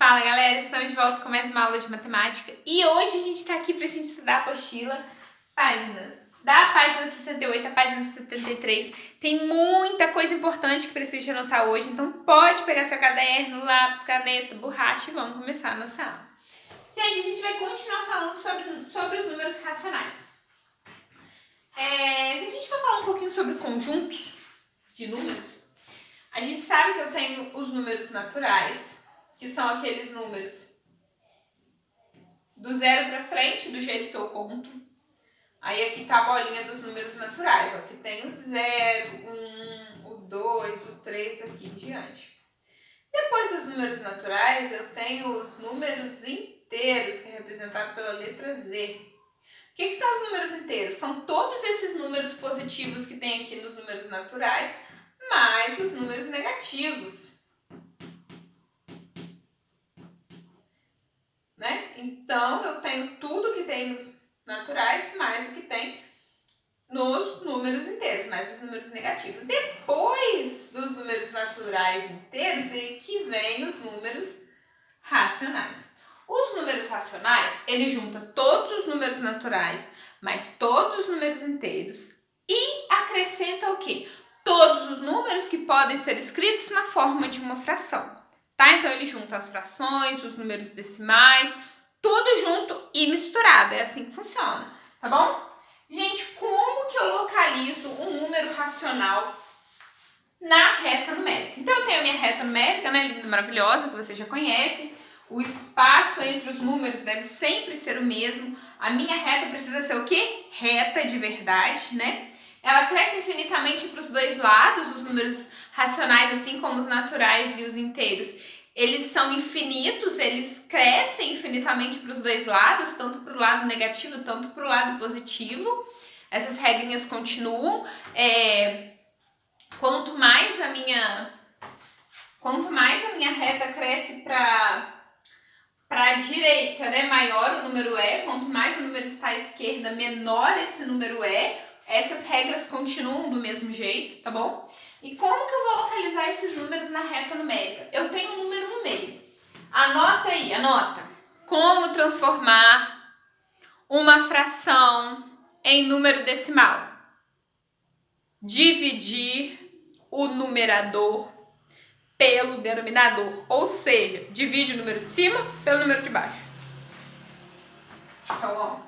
Fala galera, estamos de volta com mais uma aula de matemática e hoje a gente está aqui para a gente estudar a apostila, da página 68 à página 73. Tem muita coisa importante que precisa de anotar hoje, então pode pegar seu caderno, lápis, caneta, borracha e vamos começar a nossa aula. Gente, a gente vai continuar falando sobre os números racionais. Se a gente for falar um pouquinho sobre conjuntos de números, a gente sabe que eu tenho os números naturais, que são aqueles números do zero para frente, do jeito que eu conto. Aí aqui tá a bolinha dos números naturais, ó, que tem o 0, o 1, o 2, o 3, aqui em diante. Depois dos números naturais, eu tenho os números inteiros, que é representado pela letra Z. O que são os números inteiros? São todos esses números positivos que tem aqui nos números naturais, mais os números negativos. Né? Então, eu tenho tudo que tem nos naturais, mais o que tem nos números inteiros, mais os números negativos. Depois dos números naturais inteiros, é que vem os números racionais. Os números racionais, ele junta todos os números naturais, mais todos os números inteiros e acrescenta o quê? Todos os números que podem ser escritos na forma de uma fração. Tá? Então, ele junta as frações, os números decimais, tudo junto e misturado. É assim que funciona, tá bom? Gente, como que eu localizo um número racional na reta numérica? Então, eu tenho a minha reta numérica, né, linda, maravilhosa, que você já conhece. O espaço entre os números deve sempre ser o mesmo. A minha reta precisa ser o quê? Reta de verdade, né? Ela cresce infinitamente para os dois lados, os números racionais, assim como os naturais e os inteiros. Eles são infinitos, eles crescem infinitamente para os dois lados, tanto para o lado negativo, tanto para o lado positivo. Essas regrinhas continuam. Quanto mais a minha reta cresce para a direita, né, maior o número é. Quanto mais o número está à esquerda, menor esse número é. Essas regras continuam do mesmo jeito, tá bom? E como que eu vou localizar esses números na reta numérica? Eu tenho um número no meio. Anota aí, anota. Como transformar uma fração em número decimal? Dividir o numerador pelo denominador. Ou seja, divide o número de cima pelo número de baixo. Então, ó.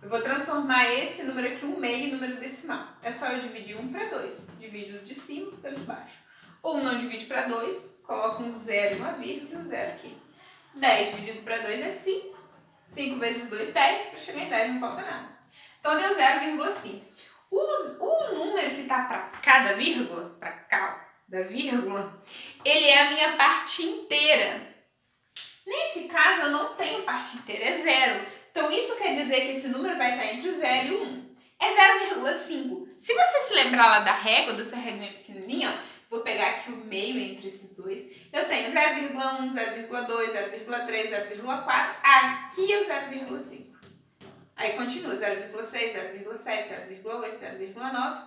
Eu vou transformar esse número aqui, 1 meio, em número decimal. É só eu dividir 1 para 2. Divido o de cima pelo de baixo. 1 não divide para 2, coloco um 0 e uma vírgula e um 0 aqui. 10 dividido para 2 é 5. 5 vezes 2, 10. Para chegar em 10 não falta nada. Então, deu 0,5. O número que está para cada vírgula, para cá da vírgula, ele é a minha parte inteira. Nesse caso, eu não tenho parte inteira, é 0. Então, isso quer dizer que esse número vai estar entre o 0 e o 1. É 0,5. Se você se lembrar lá da régua, da sua régua pequenininha, ó, vou pegar aqui o meio entre esses dois. Eu tenho 0,1, 0,2, 0,3, 0,4. Aqui é o 0,5. Aí continua 0,6, 0,7, 0,8, 0,9.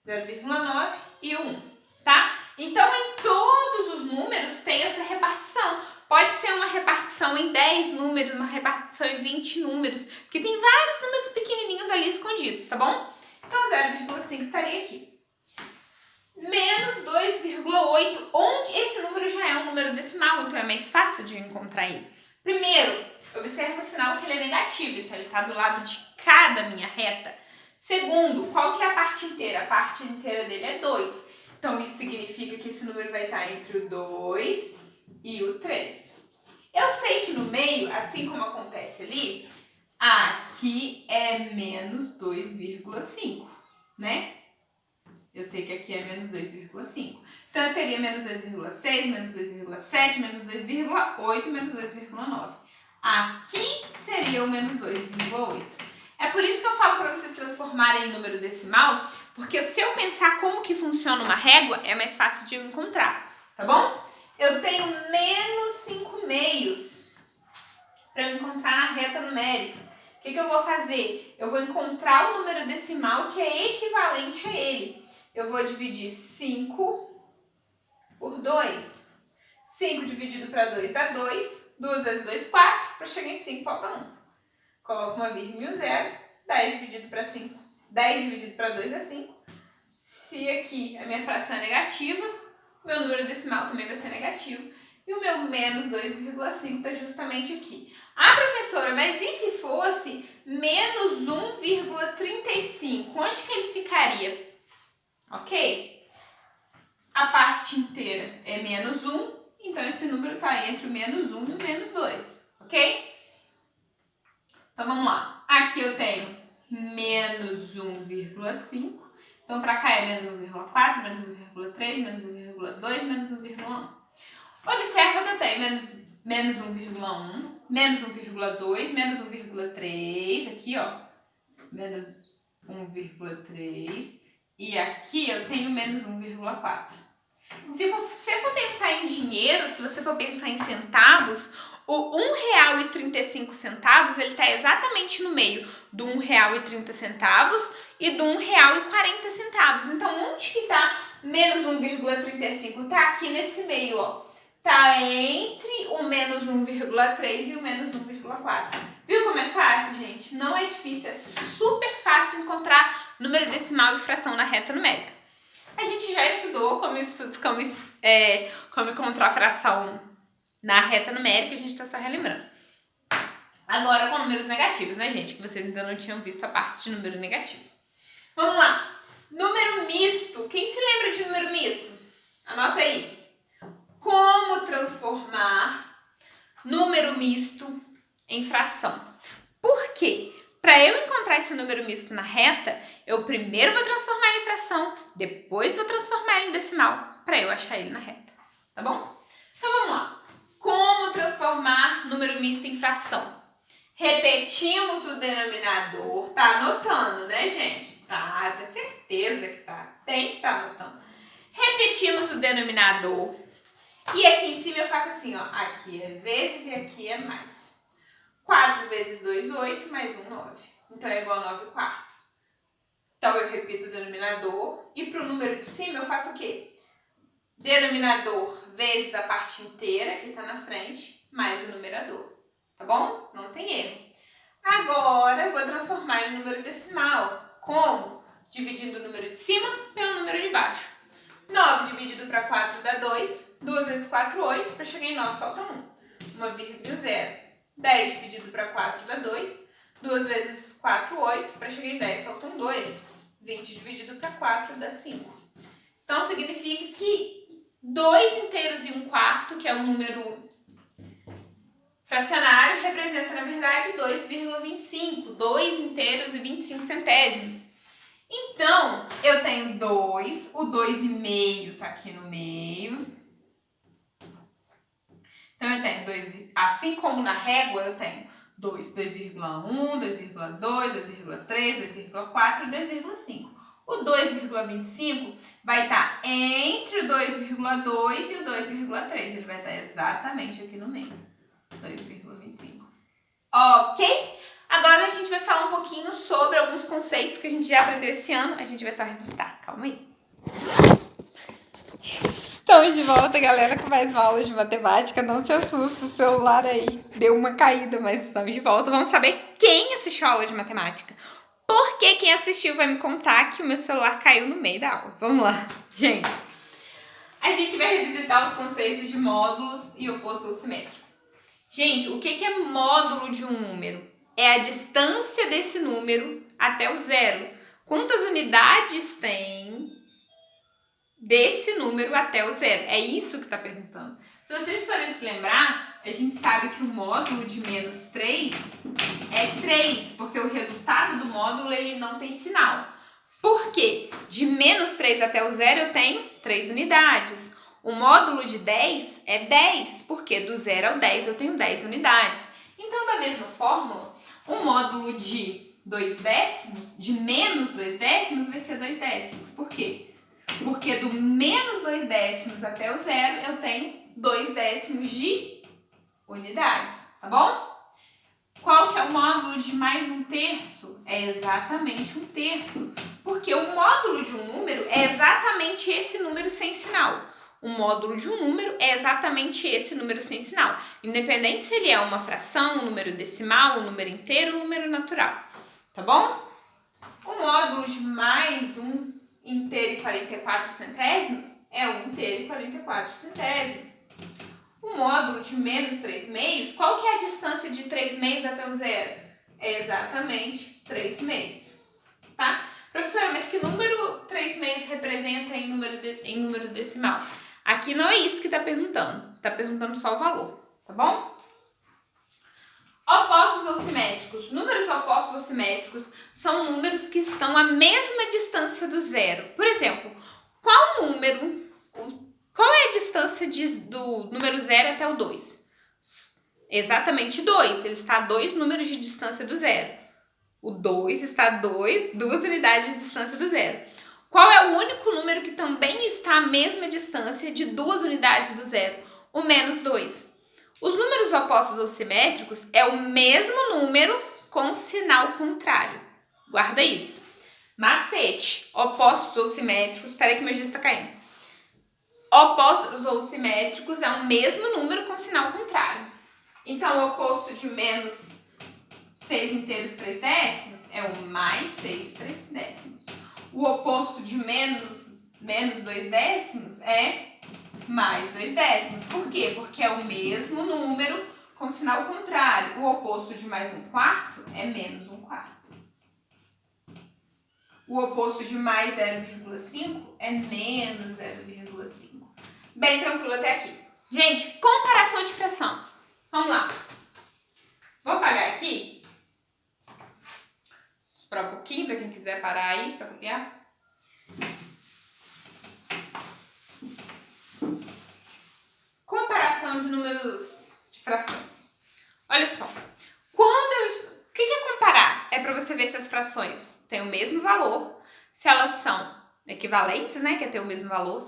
0,9 e o 1, tá? Então, em todos os números tem essa repartição. Pode ser uma repartição em 10 números, uma repartição em 20 números, porque tem vários números pequenininhos ali escondidos, tá bom? Então, 0,5 estaria aqui. Menos 2,8, onde esse número já é um número decimal, então é mais fácil de encontrar ele. Primeiro, observa o sinal que ele é negativo, então ele está do lado de cá da minha reta. Segundo, qual que é a parte inteira? A parte inteira dele é 2. Então, isso significa que esse número vai estar entre o 2 e o 3. Eu sei que no meio, assim como acontece ali, aqui é menos 2,5, né? Eu sei que aqui é menos 2,5. Então, eu teria menos 2,6, menos 2,7, menos 2,8, menos 2,9. Aqui seria o menos 2,8. É por isso que eu falo para vocês transformarem em número decimal, porque se eu pensar como que funciona uma régua, é mais fácil de eu encontrar, tá bom? Eu tenho menos 5 meios para eu encontrar na reta numérica. O que eu vou fazer? Eu vou encontrar o número decimal que é equivalente a ele. Eu vou dividir 5 por 2. 5 dividido para 2 dá 2. 2 vezes 2, 4. Para chegar em 5, falta 1. Coloco uma vírgula e um zero. 10 dividido para 5. 10 dividido para 2 é 5. Se aqui a minha fração é negativa, o meu número decimal também vai ser negativo. E o meu menos 2,5 está justamente aqui. Ah, professora, mas e se fosse menos 1,35? Onde que ele ficaria? Ok? A parte inteira é menos 1, então esse número está entre o menos 1 e o menos 2. Ok? Então vamos lá. Aqui eu tenho menos 1,5. Então para cá é menos 1,4, menos 1,3, menos 1,2, menos 1,1. Observa que eu tenho menos 1,1, menos 1,2, menos 1,3, aqui ó, menos 1,3, e aqui eu tenho menos 1,4. Se você for pensar em dinheiro, se você for pensar em centavos, o R$1,35 ele está exatamente no meio do R$1,30 e do R$1,40. Então, onde que está menos 1,35? Está aqui nesse meio, ó. Está entre o menos 1,3 e o menos 1,4. Viu como é fácil, gente? Não é difícil, é super fácil encontrar número decimal e fração na reta numérica. A gente já estudou como encontrar fração na reta numérica, a gente está só relembrando. Agora com números negativos, né, gente? Que vocês ainda não tinham visto a parte de número negativo. Vamos lá. Número misto. Quem se lembra de número misto? Anota aí. Como transformar número misto em fração? Por quê? Para eu encontrar esse número misto na reta, eu primeiro vou transformar ele em fração, depois vou transformar ele em decimal, para eu achar ele na reta. Tá bom? Então vamos lá. Como transformar número misto em fração? Repetimos o denominador. Tá anotando, né, gente? Tá, eu tenho certeza que tá. Tem que estar anotando. Repetimos o denominador. E aqui em cima eu faço assim, ó. Aqui é vezes e aqui é mais. 4 vezes 2, 8, mais 1, 9. Então é igual a 9 quartos. Então eu repito o denominador. E para o número de cima eu faço o quê? Denominador vezes a parte inteira, que está na frente, mais o numerador. Tá bom? Não tem erro. Agora eu vou transformar em número decimal. Como? Dividindo o número de cima pelo número de baixo. 9 dividido para 4 dá 2. 2 vezes 4, 8. Para chegar em 9 falta 1. Uma vírgula e um zero. 10 dividido para 4 dá 2. 2 vezes 4, 8. Para chegar em 10 faltam 2. 20 dividido para 4 dá 5. Então significa que 2 inteiros e 1 quarto, que é o número fracionário, representa na verdade 2,25. 2 inteiros e 25 centésimos. Então eu tenho 2, o 2,5 está aqui no meio. Então, eu tenho 2, assim como na régua, eu tenho 2, 2,1, 2,2, 2,3, 2,4 e 2,5. O 2,25 vai estar entre o 2,2 e o 2,3. Ele vai estar exatamente aqui no meio. 2,25. Ok? Agora a gente vai falar um pouquinho sobre alguns conceitos que a gente já aprendeu esse ano. A gente vai só revisitar. Calma aí. Estamos de volta, galera, com mais uma aula de matemática. Não se assuste, o celular aí deu uma caída, mas estamos de volta. Vamos saber quem assistiu a aula de matemática. Porque quem assistiu vai me contar que o meu celular caiu no meio da aula. Vamos lá, gente. A gente vai revisitar os conceitos de módulos e oposto simétrico. Gente, o que é módulo de um número? É a distância desse número até o zero. Quantas unidades tem desse número até o zero? É isso que está perguntando. Se vocês forem se lembrar, a gente sabe que o módulo de menos 3 é 3, porque o resultado do módulo ele não tem sinal. Por quê? De menos 3 até o zero eu tenho 3 unidades. O módulo de 10 é 10, porque do 0 ao 10 eu tenho 10 unidades. Então, da mesma fórmula, o módulo de 2 décimos, de menos 2 décimos, vai ser 2 décimos. Por quê? Porque do menos 2 décimos até o zero, eu tenho 2 décimos de unidades, tá bom? Qual que é o módulo de mais um terço? É exatamente um terço. Porque o módulo de um número é exatamente esse número sem sinal. O módulo de um número é exatamente esse número sem sinal, independente se ele é uma fração, um número decimal, um número inteiro ou um número natural, tá bom? O módulo de mais 1 inteiro e 44 centésimos é 1 inteiro e 44 centésimos. O módulo de menos 3 meios, qual que é a distância de 3 meios até o zero? É exatamente 3 meios, tá? Professora, mas que número 3 meios representa em número decimal? Aqui não é isso que está perguntando. Está perguntando só o valor, tá bom? Opostos ou simétricos. Números opostos ou simétricos são números que estão à mesma distância do zero. Por exemplo, qual é a distância do número 0 até o 2? Exatamente 2. Ele está a 2 números de distância do zero. O 2 está a 2 unidades de distância do zero. Qual é o único número que também está à mesma distância de 2 unidades do zero? O menos 2. Os números opostos ou simétricos é o mesmo número com sinal contrário. Guarda isso. Macete. Opostos ou simétricos. Espera aí que meu giz está caindo. Opostos ou simétricos é o mesmo número com sinal contrário. Então, o oposto de menos 6 inteiros 3 décimos é o mais 6 3 décimos. O oposto de menos 2 décimos é mais 2 décimos. Por quê? Porque é o mesmo número com sinal contrário. O oposto de mais 1/4 é menos 1/4. O oposto de mais 0,5 é menos 0,5. Bem tranquilo até aqui. Gente, comparação de fração. Vamos lá. Vou apagar aqui. Esperar um pouquinho para quem quiser parar aí para copiar. Comparação de números de frações. Olha só. O que é comparar? É para você ver se as frações têm o mesmo valor, se elas são equivalentes, né, que é ter o mesmo valor,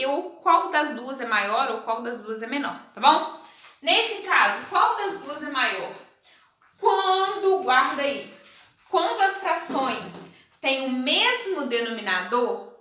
ou qual das duas é maior ou qual das duas é menor, tá bom? Nesse caso, qual das duas é maior? Guarda aí, quando as frações têm o mesmo denominador,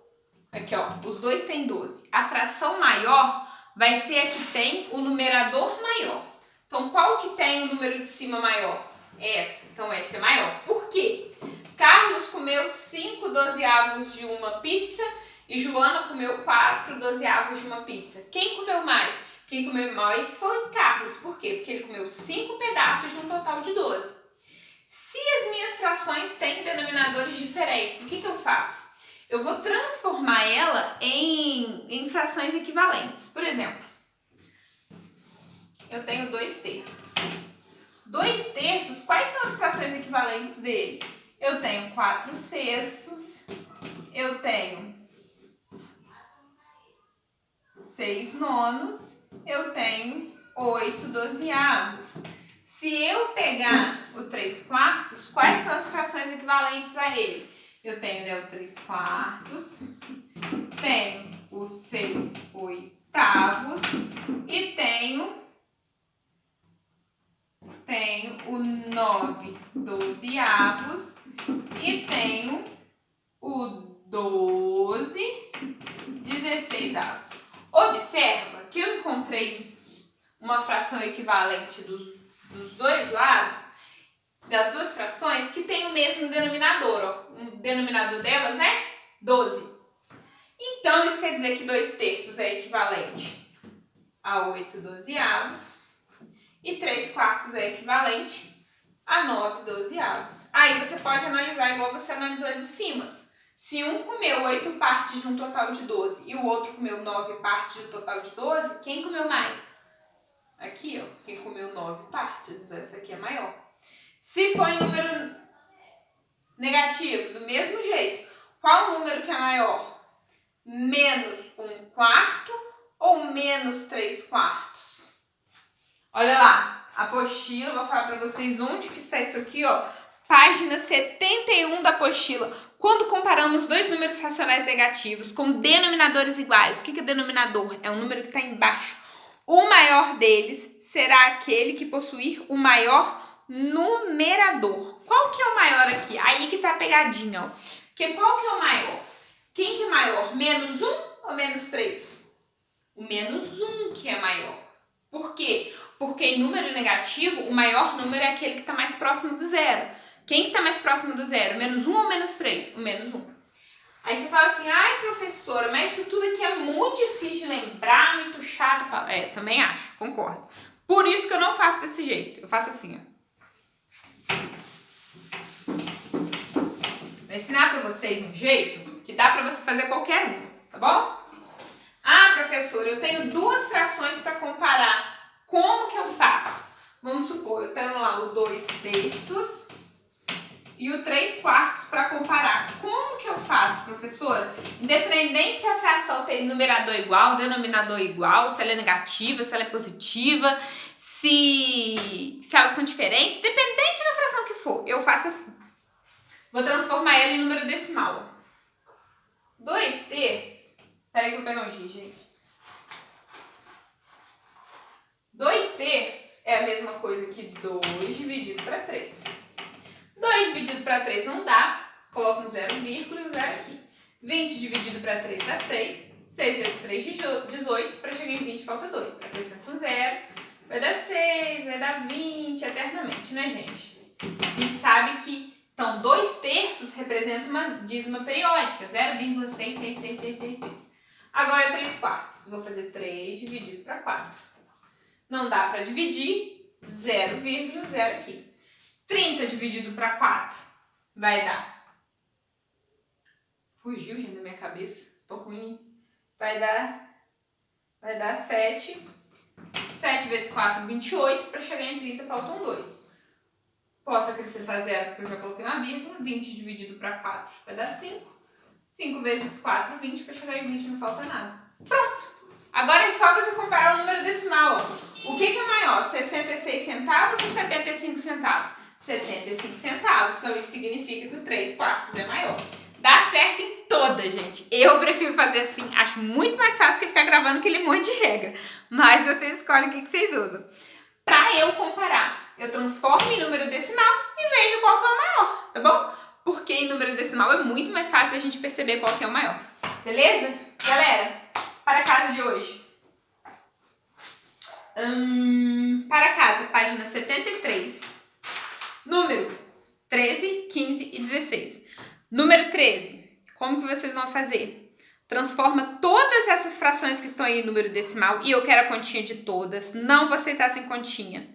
aqui ó, os dois têm 12, a fração maior vai ser a que tem o numerador maior. Então, qual que tem o número de cima maior? Essa. Então, essa é maior. Por quê? Carlos comeu 5 dozeavos de uma pizza e Joana comeu 4 dozeavos de uma pizza. Quem comeu mais? Quem comeu mais foi Carlos. Por quê? Porque ele comeu 5 pedaços de um total de 12. Se as minhas frações têm denominadores diferentes, o que eu faço? Eu vou transformar ela em frações equivalentes. Por exemplo, eu tenho 2/3. 2/3, quais são as frações equivalentes dele? Eu tenho 4/6, eu tenho 6/9, eu tenho 8/12. Se eu pegar o 3/4, quais são as frações equivalentes a ele? Eu tenho o 3/4, tenho o 6/8 e tenho o 9/12 e tenho o 12/16. Observa que eu encontrei uma fração equivalente dos dois lados, das duas frações, que tem o mesmo denominador. Ó. O denominador delas é 12. Então, isso quer dizer que 2/3 é equivalente a 8/12 e 3/4 é equivalente a 9/12. Aí você pode analisar igual você analisou ali de cima. Se um comeu 8 partes de um total de 12 e o outro comeu 9 partes de um total de 12, quem comeu mais? Aqui, ó, quem comeu 9 partes, essa aqui é maior. Se for em número negativo, do mesmo jeito, qual número que é maior? Menos 1/4 ou menos 3/4? Olha lá, a apostila, vou falar para vocês onde que está isso aqui, ó. Página 71 da apostila. Quando comparamos dois números racionais negativos com denominadores iguais, o que é denominador? É um número que está embaixo. O maior deles será aquele que possuir o maior numerador. Qual que é o maior aqui? Aí que tá a pegadinha, ó. Porque qual que é o maior? Quem que é maior? Menos 1 ou menos 3? O menos 1 que é maior. Por quê? Porque em número negativo, o maior número é aquele que está mais próximo do zero. Quem que está mais próximo do zero? Menos 1 ou menos 3? O menos 1. Aí você fala assim, ai professora, mas isso tudo aqui é muito difícil de lembrar, muito chato. Eu falo, também acho, concordo. Por isso que eu não faço desse jeito. Eu faço assim, ó. Vou ensinar pra vocês um jeito que dá pra você fazer qualquer um, tá bom? Ah, professora, eu tenho duas frações para comparar. Como que eu faço? Vamos supor, eu tenho lá o 2/3 e o 3/4 para comparar. Como que eu faço, professora? Independente se a fração tem numerador igual, denominador igual, se ela é negativa, se ela é positiva, se elas são diferentes, dependente da fração que for, eu faço assim. Vou transformar ela em número decimal. 2/3. Peraí que eu vou pegar um giz, gente. 2/3 é a mesma coisa que 2 dividido para 3. 2 dividido para 3 não dá. Coloco um 0, e um 0 aqui. 20 dividido para 3 dá 6. 6 vezes 3, 18. Para chegar em 20 falta 2. Acrescento um 0. Vai dar 6, vai dar 20 eternamente, né, gente? A gente sabe que então 2/3 representa uma dízima periódica. 0,66666. Agora 3/4. Vou fazer 3 dividido para 4. Não dá para dividir. 0,0 aqui. 30 dividido para 4 vai dar. Fugiu, gente, da minha cabeça. Tô ruim. Vai dar 7. 7 vezes 4, 28. Para chegar em 30 faltam 2. Posso acrescentar 0 porque eu já coloquei uma vírgula. 20 dividido para 4 vai dar 5. 5 vezes 4, 20. Para chegar em 20 não falta nada. Pronto. Agora é só você comparar o número decimal. Ó. O que é maior? 66 centavos ou 75 centavos? 75 centavos. Então isso significa que o 3/4 é maior. Dá certo em todas, gente. Eu prefiro fazer assim. Acho muito mais fácil que ficar gravando aquele monte de regra. Mas vocês escolhem o que vocês usam. Para eu comparar, eu transformo em número decimal e vejo qual que é o maior, tá bom? Porque em número decimal é muito mais fácil a gente perceber qual que é o maior. Beleza? Galera, para casa de hoje. Para casa, página 73. Número 13, 15 e 16. Número 13. Como que vocês vão fazer? Transforma todas essas frações que estão aí em número decimal. E eu quero a continha de todas. Não vou aceitar sem continha.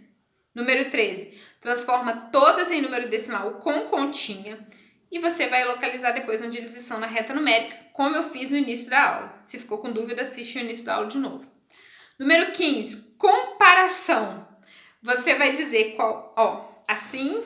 Número 13. Transforma todas em número decimal com continha. E você vai localizar depois onde eles estão na reta numérica, como eu fiz no início da aula. Se ficou com dúvida, assiste o início da aula de novo. Número 15. Comparação. Você vai dizer qual... assim...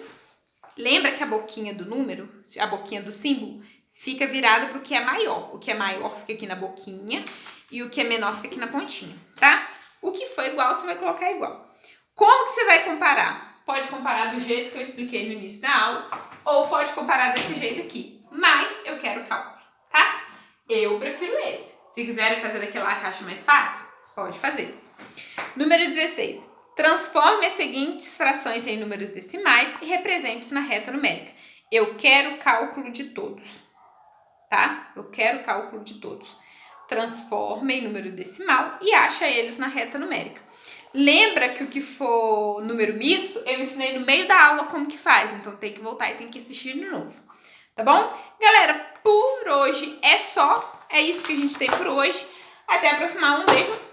Lembra que a boquinha do número, a boquinha do símbolo, fica virada para o que é maior. O que é maior fica aqui na boquinha e o que é menor fica aqui na pontinha, tá? O que for igual, você vai colocar igual. Como que você vai comparar? Pode comparar do jeito que eu expliquei no início da aula ou pode comparar desse jeito aqui. Mas eu quero cálculo, tá? Eu prefiro esse. Se quiserem fazer daquele lá que acha mais fácil, pode fazer. Número 16. Transforme as seguintes frações em números decimais e represente-os na reta numérica. Eu quero cálculo de todos, tá? Eu quero cálculo de todos. Transforme em número decimal e acha eles na reta numérica. Lembra que o que for número misto, eu ensinei no meio da aula como que faz. Então tem que voltar e tem que assistir de novo. Tá bom? Galera, por hoje é só. É isso que a gente tem por hoje. Até a próxima aula. Um beijo.